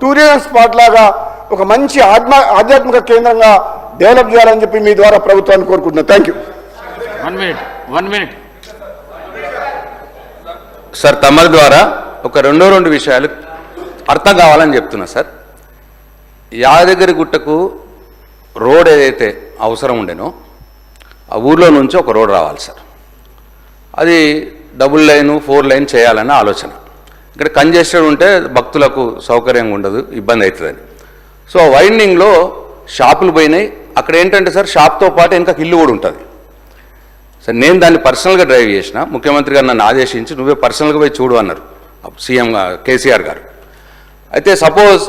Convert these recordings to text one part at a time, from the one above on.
Tourism spot లాగా ఒక మంచి ఆధ్యాత్మిక కేంద్రంగా డెవలప్ చేయాలని చెప్పి మీ ద్వారా ప్రభుత్వాన్ని కోరుకుంటున్నాను. Thank you. 1 minute. సార్ తమరి ద్వారా ఒక రెండు విషయాలు అర్థం కావాలని చెప్తున్నా సార్. యాదగిరి గుట్టకు రోడ్ ఏదైతే అవసరం ఉండేనో ఆ ఊర్లో నుంచి ఒక రోడ్ రావాలి సార్. అది 2 లైన్ 4 లైన్ చేయాలన్న ఆలోచన. ఇక్కడ కంజెస్టెడ్ ఉంటే భక్తులకు సౌకర్యంగా ఉండదు, ఇబ్బంది అవుతుందని. సో వైండింగ్లో షాపులు పోయినాయి. అక్కడ ఏంటంటే సార్ షాప్తో పాటు ఇంకా ఇల్లు కూడా ఉంటుంది సార్. నేను దాన్ని పర్సనల్గా డ్రైవ్ చేసిన. ముఖ్యమంత్రి గారు నన్ను ఆదేశించి నువ్వే పర్సనల్గా పోయి చూడు అన్నారు సీఎం కేసీఆర్ గారు. అయితే సపోజ్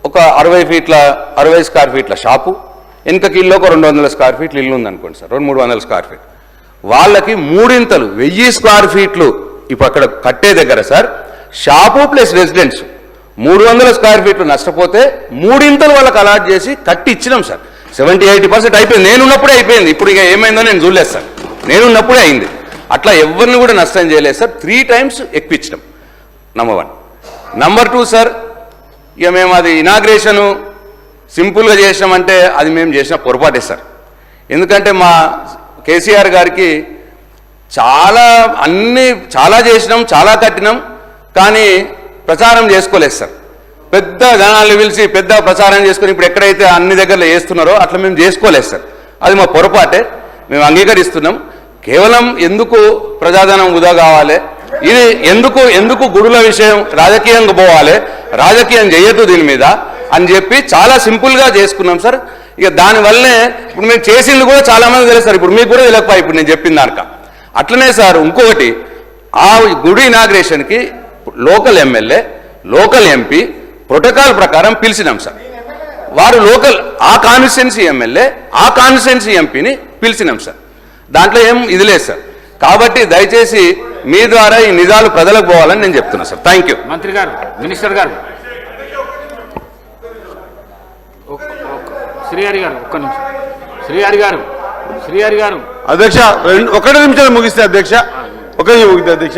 ఒక 60 స్క్వేర్ ఫీట్ల షాపు, వెనుకకి ఇల్లు ఒక 200 స్క్వేర్ ఫీట్లు ఇల్లు ఉందనుకోండి సార్, 200-300 స్క్వేర్ ఫీట్. వాళ్ళకి 3 1000 స్క్వేర్ ఫీట్లు ఇప్పుడు అక్కడ కట్టే దగ్గర sir shop plus residence 300 square ఫీట్లు నష్టపోతే 3 వాళ్ళకి అలాట్ చేసి కట్టి ఇచ్చినాం సార్. 70-80% అయిపోయింది. నేనున్నప్పుడే అయిపోయింది. ఇప్పుడు ఇక ఏమైందో నేను చూడలేదు సార్. నేనున్నప్పుడే అయింది. అట్లా ఎవరిని కూడా నష్టం చేయలేదు సార్. 3 times ఎక్కువిచ్చినాం. నంబర్ 1. నంబర్ 2 సార్, ఇక మేము అది ఇనాగ్రేషను సింపుల్గా చేసినామంటే అది మేము చేసిన పొరపాటే సార్. ఎందుకంటే మా కేసీఆర్ గారికి చాలా చేసినాం, చాలా కట్టినాం, కానీ ప్రచారం చేసుకోలేదు సార్. పెద్ద జనాలు పిలిచి పెద్ద ప్రచారం చేసుకుని ఇప్పుడు ఎక్కడైతే అన్ని దగ్గరలో చేస్తున్నారో అట్లా మేము చేసుకోలేదు సార్. అది మా పొరపాటే, మేము అంగీకరిస్తున్నాం. కేవలం ఎందుకు ప్రజాధనం వృధా కావాలి, ఇది ఎందుకు గుడుల విషయం రాజకీయంగా పోవాలి, రాజకీయం చేయొద్దు దీని మీద అని చెప్పి చాలా సింపుల్గా చేసుకున్నాం సార్. ఇక దానివల్లనే ఇప్పుడు మేము చేసింది కూడా చాలామంది తెలుసు సార్. ఇప్పుడు మీకు కూడా తెలియకపోయి ఇప్పుడు నేను చెప్పిన దానిక. అట్లనే సార్ ఇంకొకటి, ఆ గుడి ఇనాగ్రేషన్కి local MLA, local MP protocol ప్రకారం పిలిచినాం సార్. వారు లోకల్ ఆ కాన్స్టిట్యున్సీ ఎమ్మెల్యే, ఆ కాన్స్టిట్యున్సీ ఎంపీని పిలిచినాం సార్. దాంట్లో ఏం ఇది లేదు సార్. కాబట్టి దయచేసి మీ ద్వారా ఈ నిజాలు ప్రజలకు పోవాలని నేను చెప్తున్నా సార్. Thank you. మంత్రి గారు, మినిస్టర్ గారు, శ్రీహరి గారు ఒక్క నిమిషం. శ్రీహరి గారు అధ్యక్ష 1 నిమిషం ముగిస్తే అధ్యక్ష, 1 నిమిషం ముగిస్తే అధ్యక్ష.